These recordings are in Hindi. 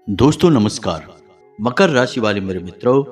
दोस्तों नमस्कार। मकर राशि वाले मेरे मित्रों,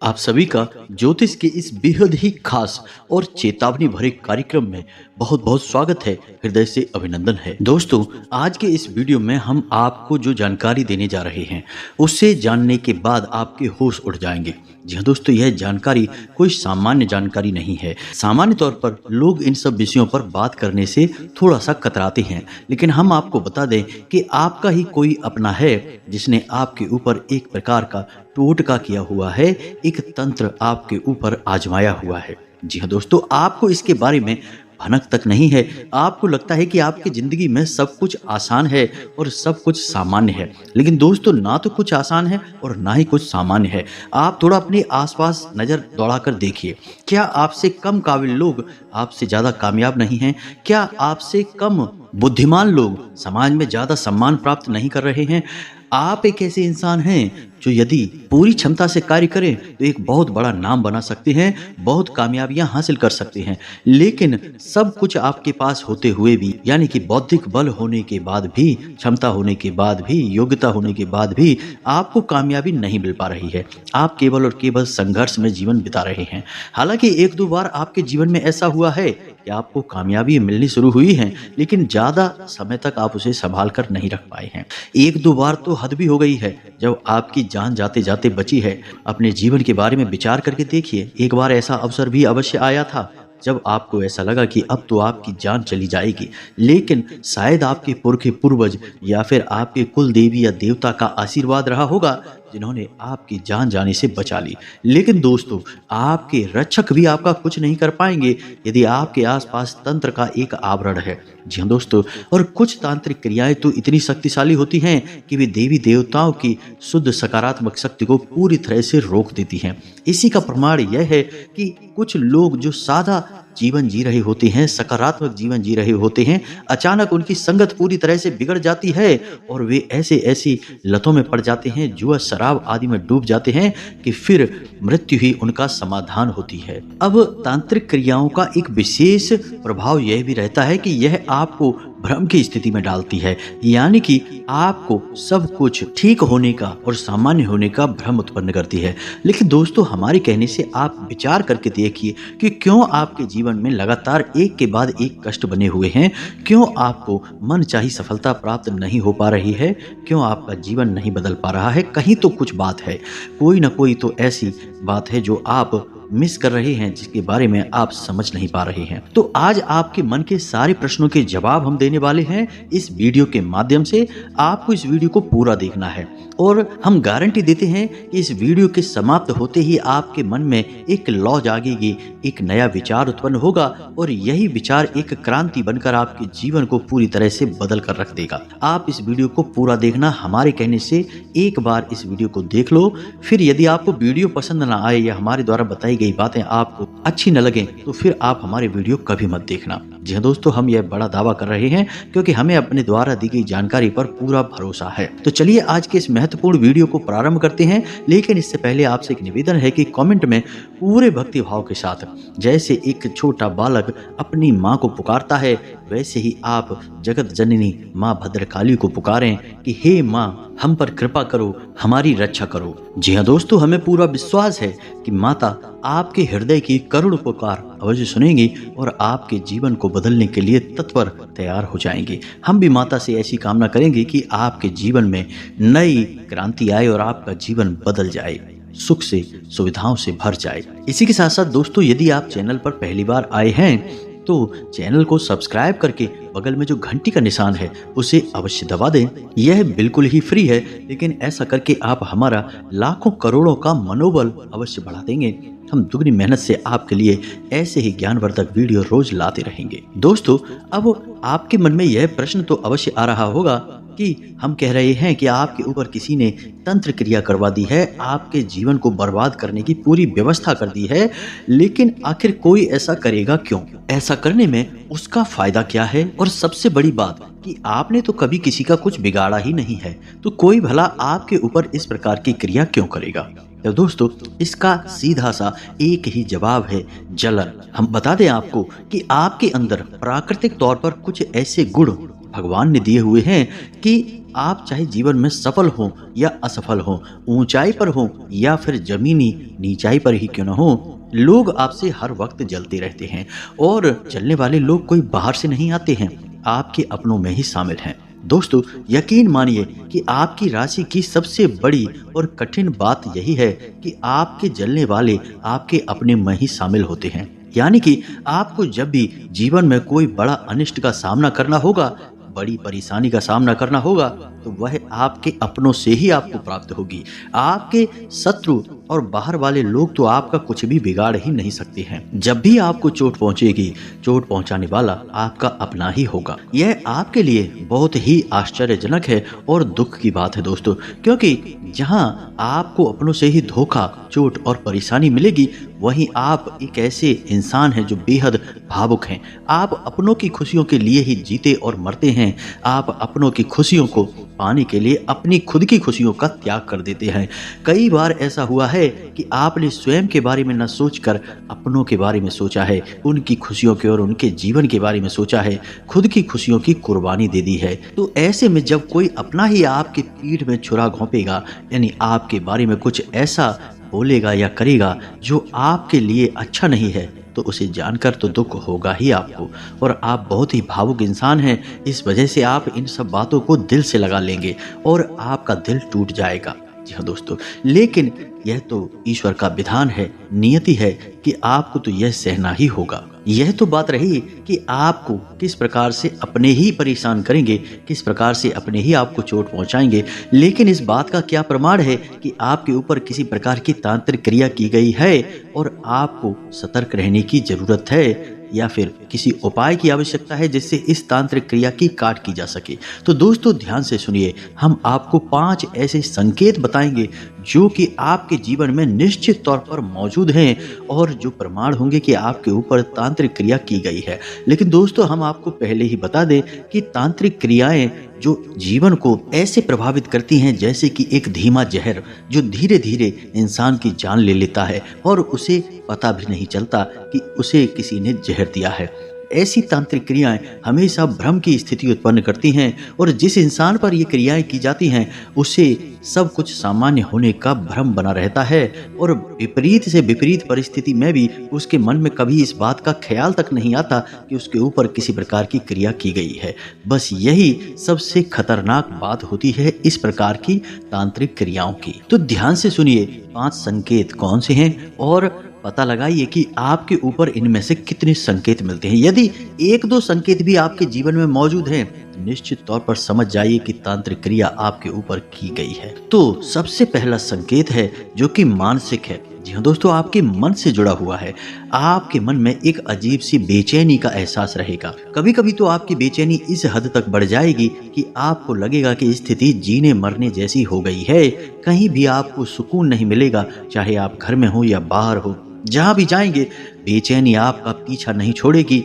आप सभी का ज्योतिष के इस बेहद ही खास और चेतावनी भरे कार्यक्रम में बहुत बहुत स्वागत है, हृदय से अभिनंदन है। दोस्तों, आज के इस वीडियो में हम आपको जो जानकारी देने जा रहे हैं उससे जानने के बाद आपके होश उड़ जाएंगे। जी हाँ दोस्तों, यह जानकारी कोई सामान्य जानकारी नहीं है। सामान्य तौर पर लोग इन सब विषयों पर बात करने से थोड़ा सा कतराते हैं, लेकिन हम आपको बता दें कि आपका ही कोई अपना है जिसने आपके ऊपर एक प्रकार का टोटका किया हुआ है, एक तंत्र आपके ऊपर आजमाया हुआ है। जी हाँ दोस्तों, आपको इसके बारे में भनक तक नहीं है। आपको लगता है कि आपकी जिंदगी में सब कुछ आसान है और सब कुछ सामान्य है, लेकिन दोस्तों ना तो कुछ आसान है और ना ही कुछ सामान्य है। आप थोड़ा अपने आसपास नजर दौड़ाकर देखिए। क्या आपसे कम काबिल लोग आपसे ज्यादा कामयाब नहीं हैं? क्या आपसे कम बुद्धिमान लोग समाज में ज्यादा सम्मान प्राप्त नहीं कर रहे हैं? आप एक ऐसे इंसान हैं जो यदि पूरी क्षमता से कार्य करें तो एक बहुत बड़ा नाम बना सकते हैं, बहुत कामयाबियां हासिल कर सकते हैं, लेकिन सब कुछ आपके पास होते हुए भी, यानी कि बौद्धिक बल होने के बाद भी, क्षमता होने के बाद भी, योग्यता होने के बाद भी आपको कामयाबी नहीं मिल पा रही है। आप केवल और केवल संघर्ष में जीवन बिता रहे हैं। हालांकि एक दो बार आपके जीवन में ऐसा हुआ है कि आपको कामयाबी मिलनी शुरू हुई है, लेकिन ज्यादा समय तक आप उसे संभाल कर नहीं रख पाए हैं। एक दो बार तो हद भी हो गई है जब आपकी जान जाते जाते बची है। अपने जीवन के बारे में विचार करके देखिए। एक बार ऐसा अवसर भी अवश्य आया था जब आपको ऐसा लगा कि अब तो आपकी जान चली जाएगी, लेकिन शायद आपके पुरखे पूर्वज या फिर आपके कुल देवी या देवता का आशीर्वाद रहा होगा जिन्होंने आपकी जान जाने से बचा ली। लेकिन दोस्तों, आपके रक्षक भी आपका कुछ नहीं कर पाएंगे यदि आपके आसपास तंत्र का एक आवरण है। जी हाँ दोस्तों, और कुछ तांत्रिक क्रियाएं तो इतनी शक्तिशाली होती हैं कि वे देवी देवताओं की शुद्ध सकारात्मक शक्ति को पूरी तरह से रोक देती हैं। इसी का प्रमाण यह है कि कुछ लोग जो सादा जीवन जी रहे होते हैं, सकारात्मक जीवन जी रहे होते हैं, अचानक उनकी संगत पूरी तरह से बिगड़ जाती है और वे ऐसी लतों में पड़ जाते हैं, जुआ शराब आदि में डूब जाते हैं कि फिर मृत्यु ही उनका समाधान होती है। अब तांत्रिक क्रियाओं का एक विशेष प्रभाव यह भी रहता है कि यह आपको भ्रम की स्थिति में डालती है, यानी कि आपको सब कुछ ठीक होने का और सामान्य होने का भ्रम उत्पन्न करती है। लेकिन दोस्तों, हमारे कहने से आप विचार करके देखिए कि क्यों आपके जीवन में लगातार एक के बाद एक कष्ट बने हुए हैं, क्यों आपको मनचाही सफलता प्राप्त नहीं हो पा रही है, क्यों आपका जीवन नहीं बदल पा रहा है। कहीं तो कुछ बात है, कोई ना कोई तो ऐसी बात है जो आप मिस कर रहे हैं, जिसके बारे में आप समझ नहीं पा रहे हैं। तो आज आपके मन के सारे प्रश्नों के जवाब हम देने वाले हैं इस वीडियो के माध्यम से। आपको इस वीडियो को पूरा देखना है और हम गारंटी देते हैं कि इस वीडियो के समाप्त होते ही आपके मन में एक लौ जागेगी, एक नया विचार उत्पन्न होगा और यही विचार एक क्रांति बनकर आपके जीवन को पूरी तरह से बदल कर रख देगा। आप इस वीडियो को पूरा देखना। हमारे कहने से एक बार इस वीडियो को देख लो, फिर यदि आपको वीडियो पसंद ना आए या हमारे द्वारा बताई गई बातें आपको अच्छी न लगे तो फिर आप हमारे वीडियो कभी मत देखना। जी हाँ दोस्तों, हम यह बड़ा दावा कर रहे हैं क्योंकि हमें अपने द्वारा दी गई जानकारी पर पूरा भरोसा है। तो चलिए आज के इस महत्वपूर्ण वीडियो को प्रारंभ करते हैं, लेकिन इससे पहले आपसे एक निवेदन है कि कमेंट में पूरे भक्ति भाव के साथ, जैसे एक छोटा बालक अपनी माँ को पुकारता है, वैसे ही आप जगत जननी माँ भद्रकाली को पुकारें कि हे माँ, हम पर कृपा करो, हमारी रक्षा करो। जी हाँ दोस्तों, हमें पूरा विश्वास है कि माता आपके हृदय की करुण पुकार अवश्य सुनेंगी और आपके जीवन को बदलने के लिए तत्पर तैयार हो जाएंगे। हम भी माता से ऐसी कामना करेंगे कि आपके जीवन में नई क्रांति आए और आपका जीवन बदल जाए, सुख से सुविधाओं से भर जाए। इसी के साथ साथ दोस्तों, यदि आप चैनल पर पहली बार आए हैं तो चैनल को सब्सक्राइब करके बगल में जो घंटी का निशान है उसे अवश्य दबा दें। यह बिल्कुल ही फ्री है, लेकिन ऐसा करके आप हमारा लाखों करोड़ों का मनोबल अवश्य बढ़ा देंगे। हम दुगनी मेहनत से आपके लिए ऐसे ही ज्ञानवर्धक वीडियो रोज लाते रहेंगे। दोस्तों, अब आपके मन में यह प्रश्न तो अवश्य आ रहा होगा कि हम कह रहे हैं कि आपके ऊपर किसी ने तंत्र क्रिया करवा दी है, आपके जीवन को बर्बाद करने की पूरी व्यवस्था कर दी है, लेकिन आखिर कोई ऐसा करेगा क्यों? ऐसा करने में उसका फायदा क्या है? और सबसे बड़ी बात कि आपने तो कभी किसी का कुछ बिगाड़ा ही नहीं है, तो कोई भला आपके ऊपर इस प्रकार की क्रिया क्यों करेगा? तो दोस्तों, इसका सीधा सा एक ही जवाब है, जलन। हम बता दें आपको कि आपके अंदर प्राकृतिक तौर पर कुछ ऐसे गुण भगवान ने दिए हुए हैं कि आप चाहे जीवन में सफल हो या असफल हो, ऊंचाई पर हो या फिर जमीनी नीचाई पर ही क्यों न हो, लोग आपसे हर वक्त जलते रहते हैं। और जलने वाले लोग कोई बाहर से नहीं आते हैं, आपके अपनों में ही शामिल हैं। दोस्तों, यकीन मानिए कि आपकी राशि की सबसे बड़ी और कठिन बात यही है कि आपके जलने वाले आपके अपने में ही शामिल होते हैं। यानी कि आपको जब भी जीवन में कोई बड़ा अनिष्ट का सामना करना होगा, बड़ी परेशानी का सामना करना होगा, तो वह आपके अपनों से ही आपको प्राप्त होगी। आपके शत्रु और बाहर वाले लोग तो आपका कुछ भी बिगाड़ ही नहीं सकते हैं। जब भी आपको चोट पहुंचेगी, चोट पहुंचाने वाला आपका अपना ही होगा। यह आपके लिए बहुत ही आश्चर्यजनक है और दुख की बात है दोस्तों, क्योंकि जहां आपको अपनों से ही धोखा, चोट और परेशानी मिलेगी, वहीं आप एक ऐसे इंसान हैं जो बेहद भावुक हैं। आप अपनों की खुशियों के लिए ही जीते और मरते हैं। आप अपनों की खुशियों को पाने के लिए अपनी खुद की खुशियों का त्याग कर देते हैं। कई बार ऐसा हुआ है कि आपने स्वयं के बारे में न सोचकर अपनों के बारे में सोचा है, उनकी खुशियों के और उनके जीवन के बारे में सोचा है, खुद की खुशियों की कुर्बानी दे दी है। तो ऐसे में जब कोई अपना ही आपकी पीठ में छुरा घोंपेगा, यानी आपके बारे में कुछ ऐसा बोलेगा या करेगा जो आपके लिए अच्छा नहीं है, तो उसे जानकर तो दुख होगा ही आपको। और आप बहुत ही भावुक इंसान हैं, इस वजह से आप इन सब बातों को दिल से लगा लेंगे और आपका दिल टूट जाएगा। जी हाँ दोस्तों, लेकिन यह तो ईश्वर का विधान है, नियति है कि आपको तो यह सहना ही होगा। यह तो बात रही कि आपको किस प्रकार से अपने ही परेशान करेंगे, किस प्रकार से अपने ही आपको चोट पहुंचाएंगे। लेकिन इस बात का क्या प्रमाण है कि आपके ऊपर किसी प्रकार की तांत्रिक क्रिया की गई है और आपको सतर्क रहने की जरूरत है, या फिर किसी उपाय की आवश्यकता है जिससे इस तांत्रिक क्रिया की काट की जा सके। तो दोस्तों ध्यान से सुनिए, हम आपको 5 ऐसे संकेत बताएंगे जो कि आपके जीवन में निश्चित तौर पर मौजूद हैं और जो प्रमाण होंगे कि आपके ऊपर तांत्रिक क्रिया की गई है। लेकिन दोस्तों, हम आपको पहले ही बता दें कि तांत्रिक क्रियाएं जो जीवन को ऐसे प्रभावित करती हैं जैसे कि एक धीमा जहर जो धीरे धीरे इंसान की जान ले लेता है और उसे पता भी नहीं चलता कि उसे किसी ने जहर दिया है। ऐसी तांत्रिक क्रियाएं हमेशा भ्रम की स्थिति उत्पन्न करती हैं और जिस इंसान पर ये क्रियाएं की जाती हैं उसे सब कुछ सामान्य होने का भ्रम बना रहता है और विपरीत से विपरीत परिस्थिति में भी उसके मन में कभी इस बात का ख्याल तक नहीं आता कि उसके ऊपर किसी प्रकार की क्रिया की गई है। बस यही सबसे खतरनाक बात होती है इस प्रकार की तांत्रिक क्रियाओं की। तो ध्यान से सुनिए, 5 संकेत कौन से हैं और पता लगाइए कि आपके ऊपर इनमें से कितने संकेत मिलते हैं। यदि 1-2 संकेत भी आपके जीवन में मौजूद हैं, तो निश्चित तौर पर समझ जाइए कि तांत्रिक क्रिया आपके ऊपर की गई है। तो सबसे पहला संकेत है जो कि मानसिक है। जी हाँ दोस्तों, आपके मन से जुड़ा हुआ है। आपके मन में एक अजीब सी बेचैनी का एहसास रहेगा। कभी कभी तो आपकी बेचैनी इस हद तक बढ़ जाएगी कि आपको लगेगा कि स्थिति जीने मरने जैसी हो गई है। कहीं भी आपको सुकून नहीं मिलेगा, चाहे आप घर में हो या बाहर हो। जहां भी जाएंगे बेचैनी आपका पीछा नहीं छोड़ेगी।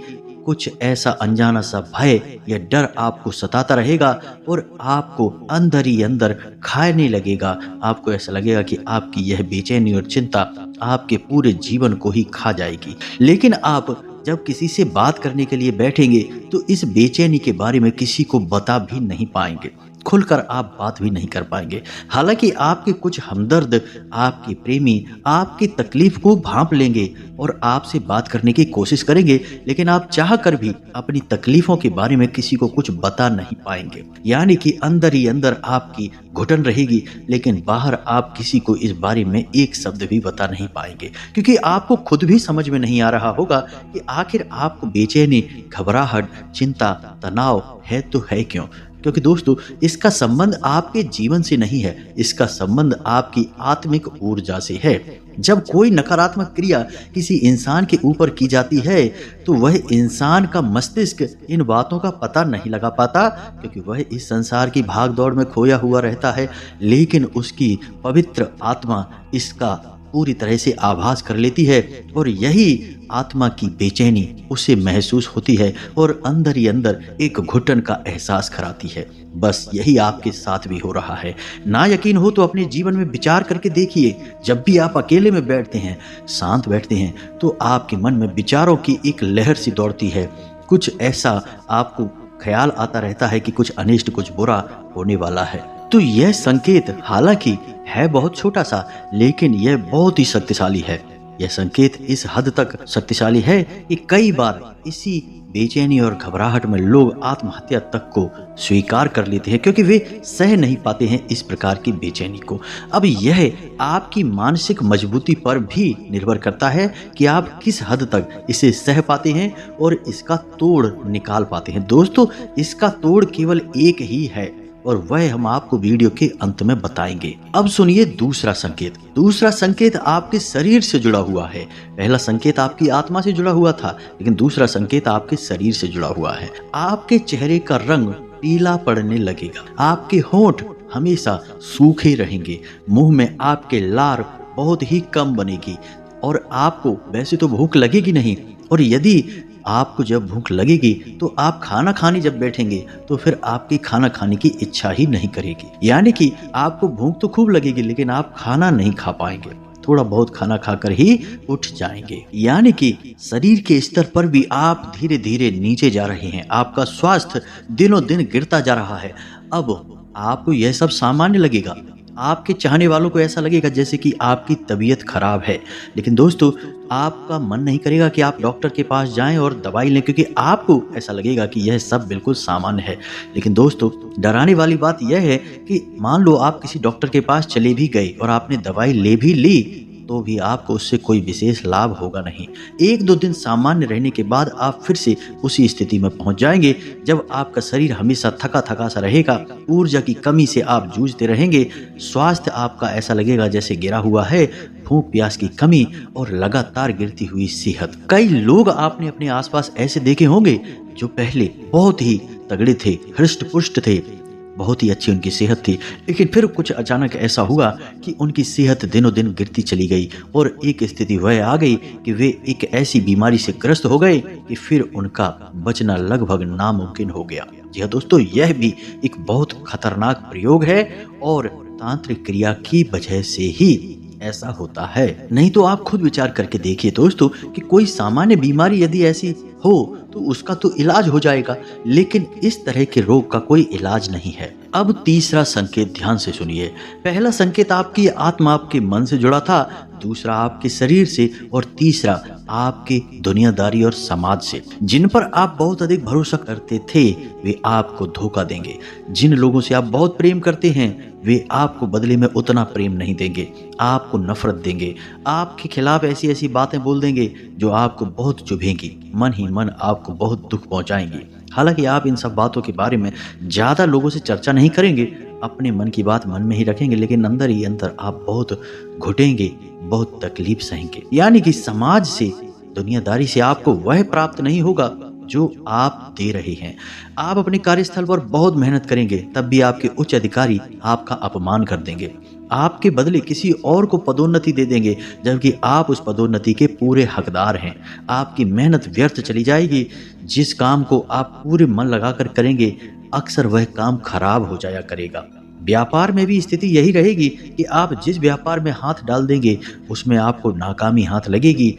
कुछ ऐसा अनजाना सा भय या डर आपको सताता रहेगा और आपको अंदर ही अंदर खाने लगेगा। आपको ऐसा लगेगा कि आपकी यह बेचैनी और चिंता आपके पूरे जीवन को ही खा जाएगी। लेकिन आप जब किसी से बात करने के लिए बैठेंगे तो इस बेचैनी के बारे में किसी को बता भी नहीं पाएंगे, खुलकर आप बात भी नहीं कर पाएंगे। हालांकि आपके कुछ हमदर्द, आपके प्रेमी आपकी तकलीफ को भांप लेंगे और आपसे बात करने की कोशिश करेंगे, लेकिन आप चाह कर भी अपनी तकलीफों के बारे में किसी को कुछ बता नहीं पाएंगे। यानी कि अंदर ही अंदर आपकी घुटन रहेगी, लेकिन बाहर आप किसी को इस बारे में एक शब्द भी बता नहीं पाएंगे, क्योंकि आपको खुद भी समझ में नहीं आ रहा होगा कि आखिर आपको बेचैनी, घबराहट, चिंता, तनाव है तो है क्यों। क्योंकि दोस्तों, इसका संबंध आपके जीवन से नहीं है, इसका संबंध आपकी आत्मिक ऊर्जा से है। जब कोई नकारात्मक क्रिया किसी इंसान के ऊपर की जाती है तो वह इंसान का मस्तिष्क इन बातों का पता नहीं लगा पाता, क्योंकि वह इस संसार की भागदौड़ में खोया हुआ रहता है। लेकिन उसकी पवित्र आत्मा इसका पूरी तरह से आभास कर लेती है और यही आत्मा की बेचैनी उसे महसूस होती है और अंदर ही अंदर एक घुटन का एहसास कराती है। बस यही आपके साथ भी हो रहा है। ना यकीन हो तो अपने जीवन में विचार करके देखिए। जब भी आप अकेले में बैठते हैं, शांत बैठते हैं, तो आपके मन में विचारों की एक लहर सी दौड़ती है। कुछ ऐसा आपको ख्याल आता रहता है कि कुछ अनिष्ट, कुछ बुरा होने वाला है। तो यह संकेत हालांकि है बहुत छोटा सा, लेकिन यह बहुत ही शक्तिशाली है। यह संकेत इस हद तक शक्तिशाली है कि कई बार इसी बेचैनी और घबराहट में लोग आत्महत्या तक को स्वीकार कर लेते हैं, क्योंकि वे सह नहीं पाते हैं इस प्रकार की बेचैनी को। अब यह आपकी मानसिक मजबूती पर भी निर्भर करता है कि आप किस हद तक इसे सह पाते हैं और इसका तोड़ निकाल पाते हैं। दोस्तों, इसका तोड़ केवल एक ही है और वह हम आपको वीडियो के अंत में बताएंगे। अब सुनिए दूसरा संकेत। दूसरा संकेत आपके शरीर से जुड़ा हुआ है। पहला संकेत आपकी आत्मा से जुड़ा हुआ था, लेकिन दूसरा संकेत आपके शरीर से जुड़ा हुआ है। आपके चेहरे का रंग पीला पड़ने लगेगा, आपके होंठ हमेशा सूखे रहेंगे, मुंह में आपके लार बहुत ही कम बनेगी और आपको वैसे तो भूख लगेगी नहीं, और यदि आपको जब भूख लगेगी तो आप खाना खाने जब बैठेंगे तो फिर आपकी खाना खाने की इच्छा ही नहीं करेगी। यानी कि आपको भूख तो खूब लगेगी, लेकिन आप खाना नहीं खा पाएंगे, थोड़ा बहुत खाना खाकर ही उठ जाएंगे। यानी कि शरीर के स्तर पर भी आप धीरे धीरे नीचे जा रहे हैं, आपका स्वास्थ्य दिनों दिन गिरता जा रहा है। अब आपको यह सब सामान्य लगेगा, आपके चाहने वालों को ऐसा लगेगा जैसे कि आपकी तबीयत खराब है, लेकिन दोस्तों आपका मन नहीं करेगा कि आप डॉक्टर के पास जाएं और दवाई लें, क्योंकि आपको ऐसा लगेगा कि यह सब बिल्कुल सामान्य है। लेकिन दोस्तों, डराने वाली बात यह है कि मान लो आप किसी डॉक्टर के पास चले भी गए और आपने दवाई ले भी ली, तो भी आपको उससे कोई विशेष लाभ होगा नहीं। एक दो दिन सामान्य रहने के बाद आप फिर से उसी स्थिति में पहुंच जाएंगे जब आपका शरीर हमेशा थका थका सा रहेगा, ऊर्जा की कमी से आप जूझते रहेंगे, स्वास्थ्य आपका ऐसा लगेगा जैसे गिरा हुआ है, भूख प्यास की कमी और लगातार गिरती हुई सेहत। कई लोग आपने अपने आसपास ऐसे देखे होंगे जो पहले बहुत ही तगड़े थे, हृष्ट पुष्ट थे, बहुत ही अच्छी उनकी सेहत थी, लेकिन फिर कुछ अचानक ऐसा हुआ कि उनकी सेहत दिनों दिन गिरती चली गई और एक स्थिति वह आ गई कि वे एक ऐसी बीमारी से ग्रस्त हो गए कि फिर उनका बचना लगभग नामुमकिन हो गया। जी हाँ दोस्तों, यह भी एक बहुत खतरनाक प्रयोग है और तांत्रिक क्रिया की वजह से ही ऐसा होता है। नहीं तो आप खुद विचार करके देखिए दोस्तों कि कोई सामान्य बीमारी यदि ऐसी हो तो उसका तो इलाज हो जाएगा, लेकिन इस तरह के रोग का कोई इलाज नहीं है। अब तीसरा संकेत ध्यान से सुनिए। पहला संकेत आपकी आत्मा, आपके मन से जुड़ा था, दूसरा आपके शरीर से और तीसरा आपके दुनियादारी और समाज से। जिन पर आप बहुत अधिक भरोसा करते थे वे आपको धोखा देंगे। जिन लोगों से आप बहुत प्रेम करते हैं वे आपको बदले में उतना प्रेम नहीं देंगे, आपको नफरत देंगे, आपके खिलाफ ऐसी ऐसी बातें बोल देंगे जो आपको बहुत चुभेंगी, मन ही मन आपको बहुत दुख पहुंचाएंगी। हालांकि आप इन सब बातों के बारे में ज्यादा लोगों से चर्चा नहीं करेंगे, अपने मन की बात मन में ही रखेंगे, लेकिन अंदर ही अंदर आप बहुत घुटेंगे, बहुत तकलीफ सहेंगे। यानी कि समाज से, दुनियादारी से आपको वह प्राप्त नहीं होगा जो आप दे रहे हैं। आप अपने कार्यस्थल पर बहुत मेहनत करेंगे, तब भी आपके उच्च अधिकारी आपका अपमान कर देंगे, आपके बदले किसी और को पदोन्नति दे देंगे, जबकि आप उस पदोन्नति के पूरे हकदार हैं। आपकी मेहनत व्यर्थ चली जाएगी। जिस काम को आप पूरे मन लगाकर करेंगे अक्सर वह काम खराब हो जाया करेगा। व्यापार में भी स्थिति यही रहेगी कि आप जिस व्यापार में हाथ डाल देंगे उसमें आपको नाकामी हाथ लगेगी।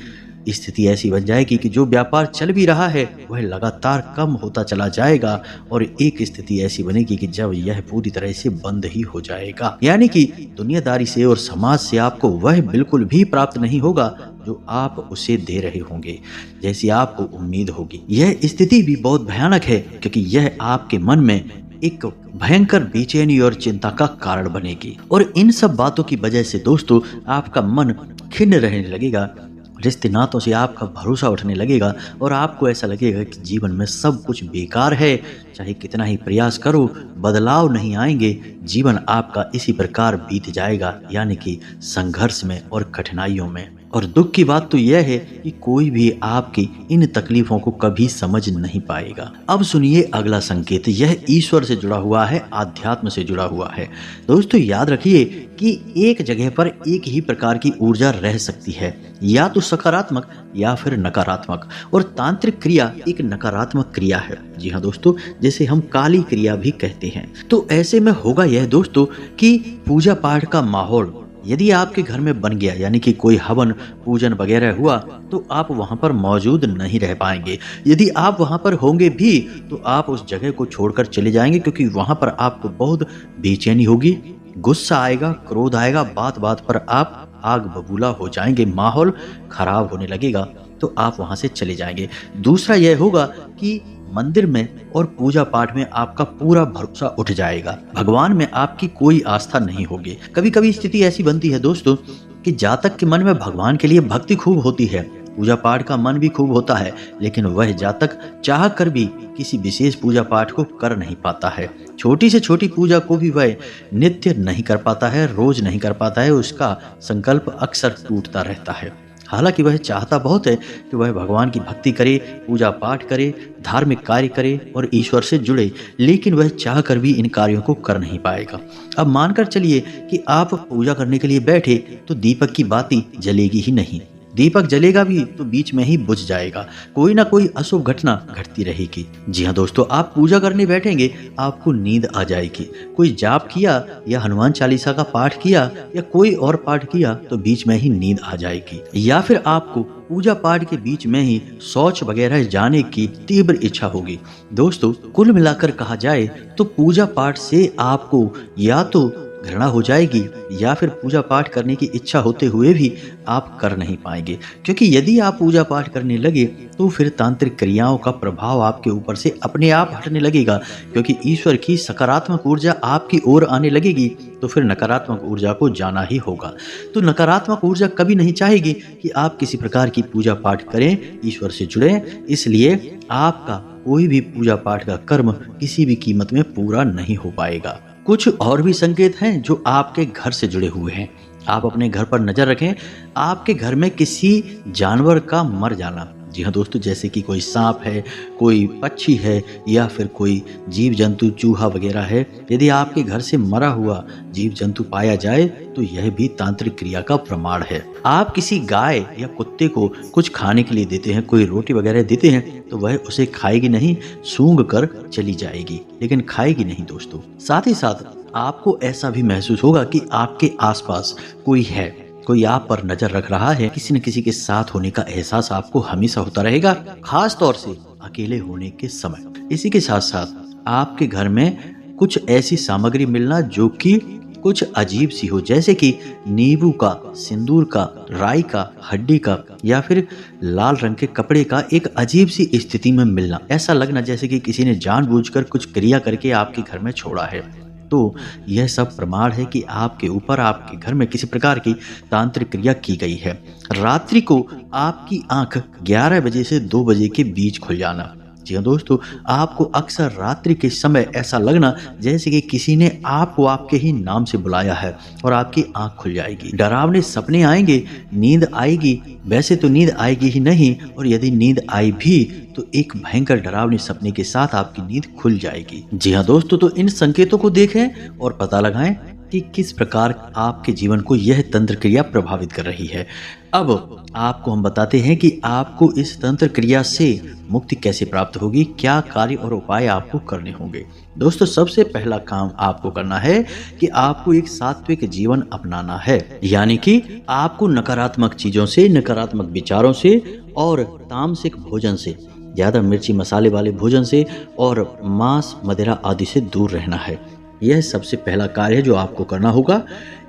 स्थिति ऐसी बन जाएगी कि जो व्यापार चल भी रहा है वह लगातार कम होता चला जाएगा और एक स्थिति ऐसी बनेगी कि जब यह पूरी तरह से बंद ही हो जाएगा। यानी कि दुनियादारी से और समाज से आपको वह बिल्कुल भी प्राप्त नहीं होगा जो आप उसे दे रहे होंगे, जैसी आपको उम्मीद होगी। यह स्थिति भी बहुत भयानक है क्योंकि यह आपके मन में एक भयंकर बेचैनी और चिंता का कारण बनेगी। और इन सब बातों की वजह से दोस्तों आपका मन खिन्न रहने लगेगा, रिश्ते नातों से आपका भरोसा उठने लगेगा और आपको ऐसा लगेगा कि जीवन में सब कुछ बेकार है, चाहे कितना ही प्रयास करो बदलाव नहीं आएंगे, जीवन आपका इसी प्रकार बीत जाएगा, यानी कि संघर्ष में और कठिनाइयों में। और दुख की बात तो यह है कि कोई भी आपकी इन तकलीफों को कभी समझ नहीं पाएगा। अब सुनिए अगला संकेत, यह ईश्वर से जुड़ा हुआ है, आध्यात्म से जुड़ा हुआ है। दोस्तों याद रखिए कि एक जगह पर एक ही प्रकार की ऊर्जा रह सकती है, या तो सकारात्मक या फिर नकारात्मक, और तांत्रिक क्रिया एक नकारात्मक क्रिया है। जी हाँ दोस्तों, जिसे हम काली क्रिया भी कहते हैं। तो ऐसे में होगा यह दोस्तों कि पूजा पाठ का माहौल यदि आपके घर में बन गया यानी कि कोई हवन पूजन वगैरह हुआ तो आप वहां पर मौजूद नहीं रह पाएंगे। यदि आप वहां पर होंगे भी तो आप उस जगह को छोड़कर चले जाएंगे, क्योंकि वहां पर आपको बहुत बेचैनी होगी, गुस्सा आएगा, क्रोध आएगा, बात बात पर आप आग बबूला हो जाएंगे, माहौल खराब होने लगेगा, तो आप वहां से चले जाएंगे। दूसरा यह होगा कि मंदिर में और पूजा पाठ में आपका पूरा भरोसा उठ जाएगा, भगवान में आपकी कोई आस्था नहीं होगी। कभी कभी स्थिति ऐसी बनती है दोस्तों कि जातक के मन में भगवान के लिए भक्ति खूब होती है, पूजा पाठ का मन भी खूब होता है, लेकिन वह जातक चाह कर भी किसी विशेष पूजा पाठ को कर नहीं पाता है। छोटी से छोटी पूजा को भी वह नित्य नहीं कर पाता है, रोज नहीं कर पाता है, उसका संकल्प अक्सर टूटता रहता है। हालांकि वह चाहता बहुत है कि वह भगवान की भक्ति करे, पूजा पाठ करे, धार्मिक कार्य करे और ईश्वर से जुड़े, लेकिन वह चाह कर भी इन कार्यों को कर नहीं पाएगा। अब मानकर चलिए कि आप पूजा करने के लिए बैठे तो दीपक की बाती जलेगी ही नहीं, दीपक जलेगा भी तो बीच में ही बुझ जाएगा, कोई ना कोई अशुभ घटना घटती रहेगी। जी हाँ दोस्तों, आप पूजा करने बैठेंगे, आपको नींद आ जाएगी। कोई जाप किया या हनुमान चालीसा का पाठ किया या कोई और पाठ किया तो बीच में ही नींद आ जाएगी, या फिर आपको पूजा पाठ के बीच में ही शौच वगैरह जाने की तीव्र इच्छा होगी। दोस्तों, कुल मिलाकर कहा जाए तो पूजा पाठ से आपको या तो घृणा हो जाएगी या फिर पूजा पाठ करने की इच्छा होते हुए भी आप कर नहीं पाएंगे, क्योंकि यदि आप पूजा पाठ करने लगे तो फिर तांत्रिक क्रियाओं का प्रभाव आपके ऊपर से अपने आप हटने लगेगा, क्योंकि ईश्वर की सकारात्मक ऊर्जा आपकी ओर आने लगेगी, तो फिर नकारात्मक ऊर्जा को जाना ही होगा। तो नकारात्मक ऊर्जा कभी नहीं चाहेगी कि आप किसी प्रकार की पूजा पाठ करें, ईश्वर से जुड़ें, इसलिए आपका कोई भी पूजा पाठ का कर्म किसी भी कीमत में पूरा नहीं हो पाएगा। कुछ और भी संकेत हैं जो आपके घर से जुड़े हुए हैं। आप अपने घर पर नजर रखें, आपके घर में किसी जानवर का मर जाना। जी हाँ दोस्तों, जैसे कि कोई सांप है, कोई पक्षी है या फिर कोई जीव जंतु चूहा वगैरह है, यदि आपके घर से मरा हुआ जीव जंतु पाया जाए तो यह भी तांत्रिक क्रिया का प्रमाण है। आप किसी गाय या कुत्ते को कुछ खाने के लिए देते हैं, कोई रोटी वगैरह देते हैं, तो वह उसे खाएगी नहीं, सूंघ कर चली जाएगी, लेकिन खाएगी नहीं दोस्तों। साथ ही साथ आपको ऐसा भी महसूस होगा कि आपके आसपास कोई है, कोई आप पर नजर रख रहा है, किसी न किसी के साथ होने का एहसास आपको हमेशा होता रहेगा, खास तौर से अकेले होने के समय। इसी के साथ साथ आपके घर में कुछ ऐसी सामग्री मिलना जो कि कुछ अजीब सी हो, जैसे कि नींबू का, सिंदूर का, राई का, हड्डी का या फिर लाल रंग के कपड़े का एक अजीब सी स्थिति में मिलना। ऐसा लगना जैसे कि किसी ने जानबूझकर कुछ क्रिया करके आपके घर में छोड़ा है। तो यह सब प्रमाण है कि आपके ऊपर, आपके घर में किसी प्रकार की तांत्रिक क्रिया की गई है। रात्रि को आपकी आंख 11 बजे से 2 बजे के बीच खुल जाना। जी हाँ दोस्तों, आपको अक्सर रात्रि के समय ऐसा लगना जैसे कि किसी ने आपको आपके ही नाम से बुलाया है और आपकी आंख खुल जाएगी। डरावने सपने आएंगे, नींद आएगी, वैसे तो नींद आएगी ही नहीं, और यदि नींद आई भी तो एक भयंकर डरावने सपने के साथ आपकी नींद खुल जाएगी। जी हाँ दोस्तों, तो इन संकेतों को देखें और पता लगाएं कि किस प्रकार आपके जीवन को यह तंत्र क्रिया प्रभावित कर रही है। अब आपको हम बताते हैं कि आपको इस तंत्र क्रिया से मुक्ति कैसे प्राप्त होगी, क्या कार्य और उपाय आपको करने होंगे। दोस्तों, सबसे पहला काम आपको करना है कि आपको एक सात्विक जीवन अपनाना है, यानी कि आपको नकारात्मक चीजों से, नकारात्मक विचारों से और तामसिक भोजन से, ज्यादा मिर्ची मसाले वाले भोजन से और मांस मदिरा आदि से दूर रहना है। यह सबसे पहला कार्य है जो आपको करना होगा।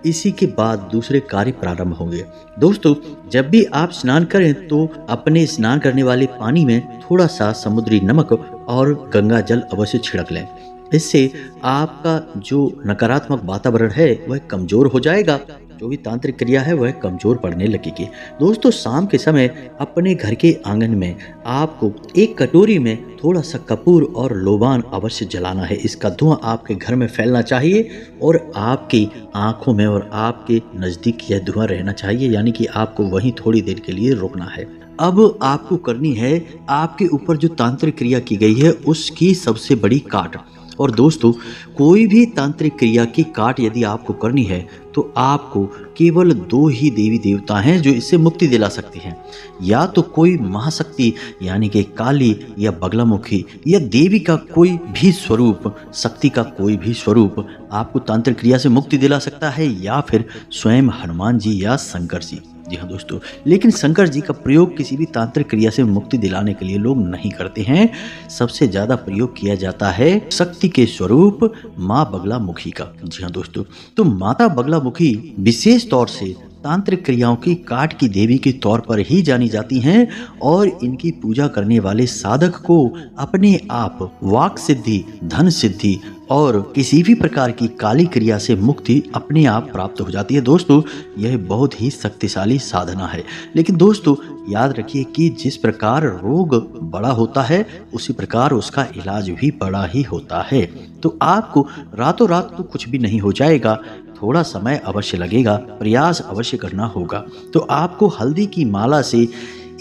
इसी के बाद दूसरे कार्य प्रारंभ होंगे। दोस्तों, जब भी आप स्नान करें तो अपने स्नान करने वाले पानी में थोड़ा सा समुद्री नमक और गंगा जल अवश्य छिड़क लें। इससे आपका जो नकारात्मक वातावरण है वह कमजोर हो जाएगा, जो भी तांत्रिक क्रिया है वह कमजोर पड़ने लगेगी। दोस्तों, शाम के समय अपने घर के आंगन में आपको एक कटोरी में थोड़ा सा कपूर और लोबान अवश्य जलाना है। इसका धुआं आपके घर में फैलना चाहिए और आपकी आंखों में और आपके नजदीक यह धुआं रहना चाहिए, यानी कि आपको वहीं थोड़ी देर के लिए रुकना है। अब आपको करनी है आपके ऊपर जो तांत्रिक क्रिया की गई है उसकी सबसे बड़ी काट, और दोस्तों, कोई भी तांत्रिक क्रिया की काट यदि आपको करनी है तो आपको केवल 2 ही देवी देवता हैं जो इससे मुक्ति दिला सकते हैं। या तो कोई महाशक्ति यानी कि काली या बगलामुखी या देवी का कोई भी स्वरूप, शक्ति का कोई भी स्वरूप आपको तांत्रिक क्रिया से मुक्ति दिला सकता है, या फिर स्वयं हनुमान जी या शंकर जी। जी हाँ दोस्तों, लेकिन शंकर जी का प्रयोग किसी भी तांत्रिक क्रिया से मुक्ति दिलाने के लिए लोग नहीं करते हैं। सबसे ज्यादा प्रयोग किया जाता है शक्ति के स्वरूप माँ बगलामुखी का। जी हाँ दोस्तों, तो माता बगलामुखी विशेष तौर से तांत्रिक क्रियाओं की काट की देवी के तौर पर ही जानी जाती हैं और इनकी पूजा करने वाले साधक को अपने आप वाक सिद्धि, धन सिद्धि और किसी भी प्रकार की काली क्रिया से मुक्ति अपने आप प्राप्त हो जाती है। दोस्तों, यह बहुत ही शक्तिशाली साधना है। लेकिन दोस्तों, याद रखिए कि जिस प्रकार रोग बड़ा होता है उसी प्रकार उसका इलाज भी बड़ा ही होता है। तो आपको रातों रात तो कुछ भी नहीं हो जाएगा, थोड़ा समय अवश्य लगेगा, प्रयास अवश्य करना होगा। तो आपको हल्दी की माला से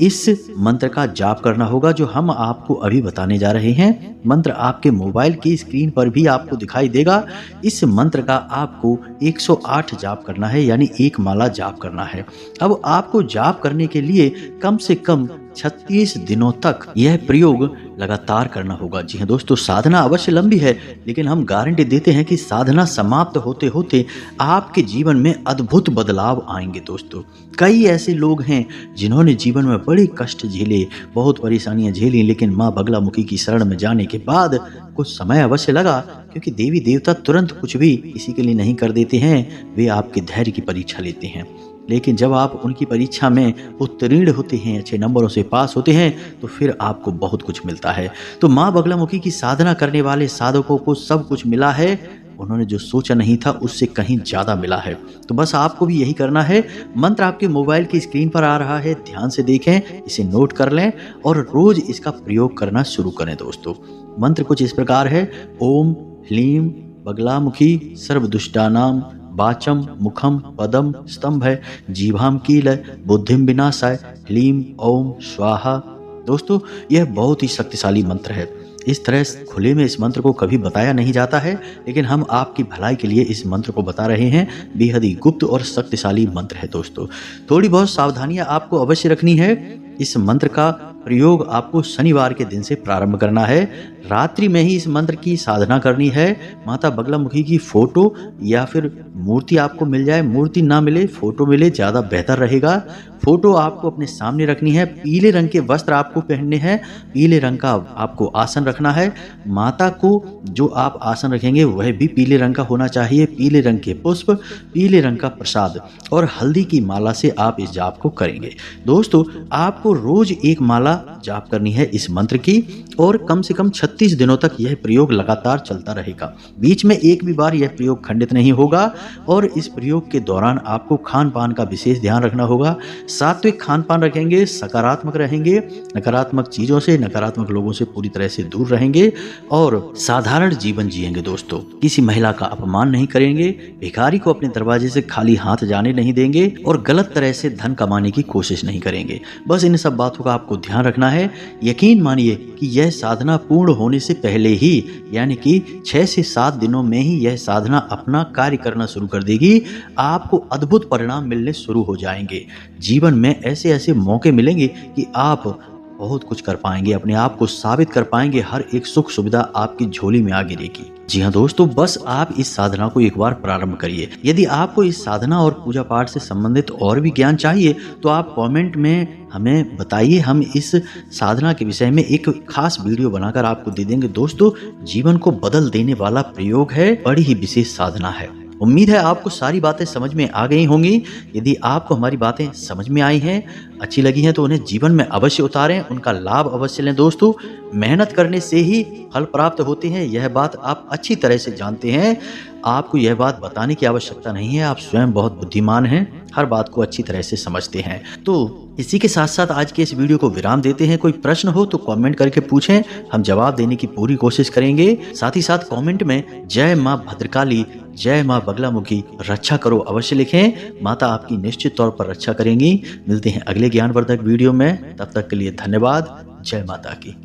इस मंत्र का जाप करना होगा जो हम आपको अभी बताने जा रहे हैं। मंत्र आपके मोबाइल की स्क्रीन पर भी आपको दिखाई देगा। इस मंत्र का आपको 108 जाप करना है, यानी एक माला जाप करना है। अब आपको जाप करने के लिए कम से कम 36 दिनों तक यह प्रयोग लगातार करना होगा। जी हाँ दोस्तों, साधना अवश्य लंबी है, लेकिन हम गारंटी देते हैं कि साधना समाप्त होते होते आपके जीवन में अद्भुत बदलाव आएंगे। दोस्तों, कई ऐसे लोग हैं जिन्होंने जीवन में बड़े कष्ट झेले, बहुत परेशानियां झेली, लेकिन माँ बगलामुखी की शरण में जाने के बाद कुछ समय अवश्य लगा, क्योंकि देवी देवता तुरंत कुछ भी किसी के लिए नहीं कर देते हैं। वे आपके धैर्य की परीक्षा लेते हैं, लेकिन जब आप उनकी परीक्षा में उत्तीर्ण होते हैं, अच्छे नंबरों से पास होते हैं, तो फिर आपको बहुत कुछ मिलता है। तो माँ बगलामुखी की साधना करने वाले साधकों को सब कुछ मिला है। उन्होंने जो सोचा नहीं था उससे कहीं ज्यादा मिला है। तो बस आपको भी यही करना है। मंत्र आपके मोबाइल की स्क्रीन पर आ रहा है, ध्यान से देखें, इसे नोट कर लें और रोज इसका प्रयोग करना शुरू करें। दोस्तों, मंत्र कुछ इस प्रकार है। ओम ह्लीम बगलामुखी सर्वदुष्टानाम वाचम मुखम पदम स्तंभ है जीभाम कील बुद्धिम विनाशाय ह्लीम ओम स्वाहा। दोस्तों, यह बहुत ही शक्तिशाली मंत्र है। इस तरह खुले में इस मंत्र को कभी बताया नहीं जाता है, लेकिन हम आपकी भलाई के लिए इस मंत्र को बता रहे हैं। बेहद ही गुप्त और शक्तिशाली मंत्र है। दोस्तों, थोड़ी बहुत सावधानियां आपको अवश्य रखनी है। इस मंत्र का प्रयोग आपको शनिवार के दिन से प्रारंभ करना है। रात्रि में ही इस मंत्र की साधना करनी है। माता बगलामुखी की फोटो या फिर मूर्ति आपको मिल जाए, मूर्ति ना मिले फोटो मिले ज़्यादा बेहतर रहेगा। फोटो आपको अपने सामने रखनी है। पीले रंग के वस्त्र आपको पहनने हैं। पीले रंग का आपको आसन रखना है। माता को जो आप आसन रखेंगे वह भी पीले रंग का होना चाहिए। पीले रंग के पुष्प, पीले रंग का प्रसाद और हल्दी की माला से आप इस जाप को करेंगे। दोस्तों, आपको रोज एक माला जाप करनी है इस मंत्र की और कम से कम 36 दिनों तक यह प्रयोग लगातार चलता रहेगा। बीच में एक भी बार यह प्रयोग खंडित नहीं होगा। और इस प्रयोग के दौरान आपको खान पान का विशेष ध्यान रखना होगा। सात्विक खान पान रखेंगे, सकारात्मक रहेंगे, नकारात्मक चीजों से, नकारात्मक लोगों से पूरी तरह से दूर रहेंगे और साधारण जीवन जिएंगे। दोस्तों, किसी महिला का अपमान नहीं करेंगे, भिखारी को अपने दरवाजे से खाली हाथ जाने नहीं देंगे और गलत तरह से धन कमाने की कोशिश नहीं करेंगे। बस इन सब बातों का आपको ध्यान रखना है। यकीन मानिए कि यह साधना पूर्ण होने से पहले ही, यानी कि 6 से 7 दिनों में ही यह साधना अपना कार्य करना शुरू कर देगी। आपको अद्भुत परिणाम मिलने शुरू हो जाएंगे। जीवन में ऐसे ऐसे मौके मिलेंगे कि आप बहुत कुछ कर पाएंगे, अपने आप को साबित कर पाएंगे। हर एक सुख सुविधा आपकी झोली में आ गिरेगी। जी हाँ दोस्तों, बस आप इस साधना को एक बार प्रारंभ करिए। यदि आपको इस साधना और पूजा पाठ से संबंधित और भी ज्ञान चाहिए तो आप कमेंट में हमें बताइए। हम इस साधना के विषय में एक खास वीडियो बनाकर आपको दे देंगे। दोस्तों, जीवन को बदल देने वाला प्रयोग है, बड़ी ही विशेष साधना है। उम्मीद है आपको सारी बातें समझ में आ गई होंगी। यदि आपको हमारी बातें समझ में आई हैं, अच्छी लगी हैं, तो उन्हें जीवन में अवश्य उतारें, उनका लाभ अवश्य लें। दोस्तों, मेहनत करने से ही फल प्राप्त होते हैं, यह बात आप अच्छी तरह से जानते हैं। आपको यह बात बताने की आवश्यकता नहीं है। आप स्वयं बहुत बुद्धिमान हैं, हर बात को अच्छी तरह से समझते हैं। तो इसी के साथ साथ आज के इस वीडियो को विराम देते हैं। कोई प्रश्न हो तो कमेंट करके पूछें, हम जवाब देने की पूरी कोशिश करेंगे। साथ ही साथ कमेंट में जय माँ भद्रकाली, जय माँ बगलामुखी रक्षा करो अवश्य लिखें। माता आपकी निश्चित तौर पर रक्षा करेंगी। मिलते हैं अगले ज्ञानवर्धक वीडियो में, तब तक के लिए धन्यवाद। जय माता की।